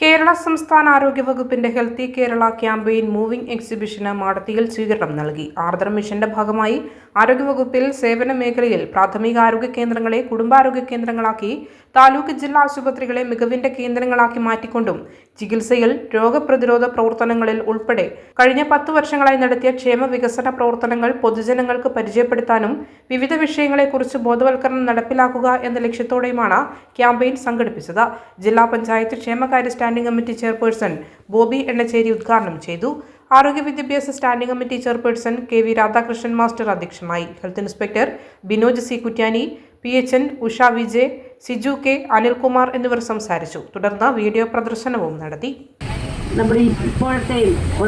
കേരള സംസ്ഥാന ആരോഗ്യ വകുപ്പിന്റെ ഹെൽത്തി കേരള ക്യാമ്പയിൻ മൂവിംഗ് എക്സിബിഷന് മാടത്തിയിൽ സ്വീകരണം നൽകി. ആർദ്രം മിഷന്റെ ഭാഗമായി ആരോഗ്യവകുപ്പിൽ സേവന മേഖലയിൽ പ്രാഥമിക ആരോഗ്യ കേന്ദ്രങ്ങളെ കുടുംബാരോഗ്യ കേന്ദ്രങ്ങളാക്കി താലൂക്ക് ജില്ലാ ആശുപത്രികളെ മികവിന്റെ കേന്ദ്രങ്ങളാക്കി മാറ്റിക്കൊണ്ടും ചികിത്സയിൽ രോഗപ്രതിരോധ പ്രവർത്തനങ്ങളിൽ ഉൾപ്പെടെ കഴിഞ്ഞ 10 വർഷങ്ങളായി നടത്തിയ ക്ഷേമ വികസന പ്രവർത്തനങ്ങൾ പൊതുജനങ്ങൾക്ക് പരിചയപ്പെടുത്താനും വിവിധ വിഷയങ്ങളെക്കുറിച്ച് ബോധവൽക്കരണം നടപ്പിലാക്കുക എന്ന ലക്ഷ്യത്തോടെയുമാണ് ക്യാമ്പയിൻ സംഘടിപ്പിച്ചത്. ജില്ലാ പഞ്ചായത്ത് ക്ഷേമകാര്യ standing committee chairperson Bobby Ennacheri ഉദ്ഘാടനം ചെയ്തു. ആരോഗ്യ വിദ്യാഭ്യാസ standing committee chairperson KV Radhakrishnan master അധ്യക്ഷനായി. Health inspector Binoj C. Kuttiyani, PHN Usha Vijay, Siju K, Anilkumar എന്നിവർ സംസാരിച്ചു. തുടർന്ന് വീഡിയോ പ്രദർശനവും നടത്തി. നമ്മുടെ ഇപ്പോഴത്തെ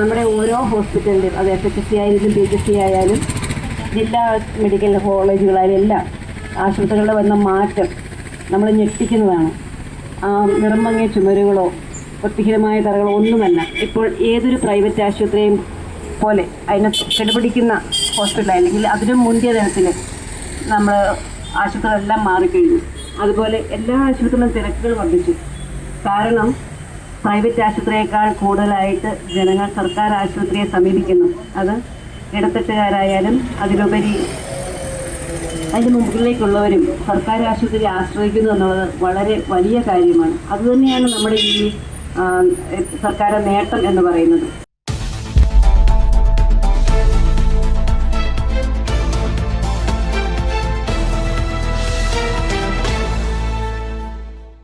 നമ്മുടെ ഓരോ ഹോസ്പിറ്റലിലും അത് FHC ആയാലും PHC ആയാലും ജില്ലാ മെഡിക്കൽ കോളേജുകളായാലും എല്ലാം ആശുപത്രികളിൽ വന്ന മാറ്റം നമ്മൾ ഞെട്ടിക്കുന്നതാണ്. നിറം മങ്ങിയ ചുമരുകളോ വൃത്തിഹീനമായ തറകളോ ഒന്നുമല്ല. ഇപ്പോൾ ഏതൊരു പ്രൈവറ്റ് ആശുപത്രിയും പോലെ അതിനെ കെടുപിടിക്കുന്ന ഹോസ്പിറ്റൽ അല്ലെങ്കിൽ അതിനും മുന്തിയ തരത്തിൽ നമ്മൾ ആശുപത്രികളെല്ലാം മാറിക്കഴിഞ്ഞു. അതുപോലെ എല്ലാ ആശുപത്രിയിലും തിരക്കുകൾ വർദ്ധിച്ചു. കാരണം പ്രൈവറ്റ് ആശുപത്രിയേക്കാൾ കൂടുതലായിട്ട് ജനങ്ങൾ സർക്കാർ ആശുപത്രിയെ സമീപിക്കുന്നു. അത് ഇടത്തട്ടുകാരായാലും അതിലുപരി അതിൻ്റെ മുമ്പിലേക്കുള്ളവരും സർക്കാർ ആശുപത്രി ആശ്രയിക്കുന്നു എന്നുള്ളത് വളരെ വലിയ കാര്യമാണ്. അതുതന്നെയാണ് നമ്മുടെ ഈ സർക്കാർ നേട്ടം എന്ന് പറയുന്നത്.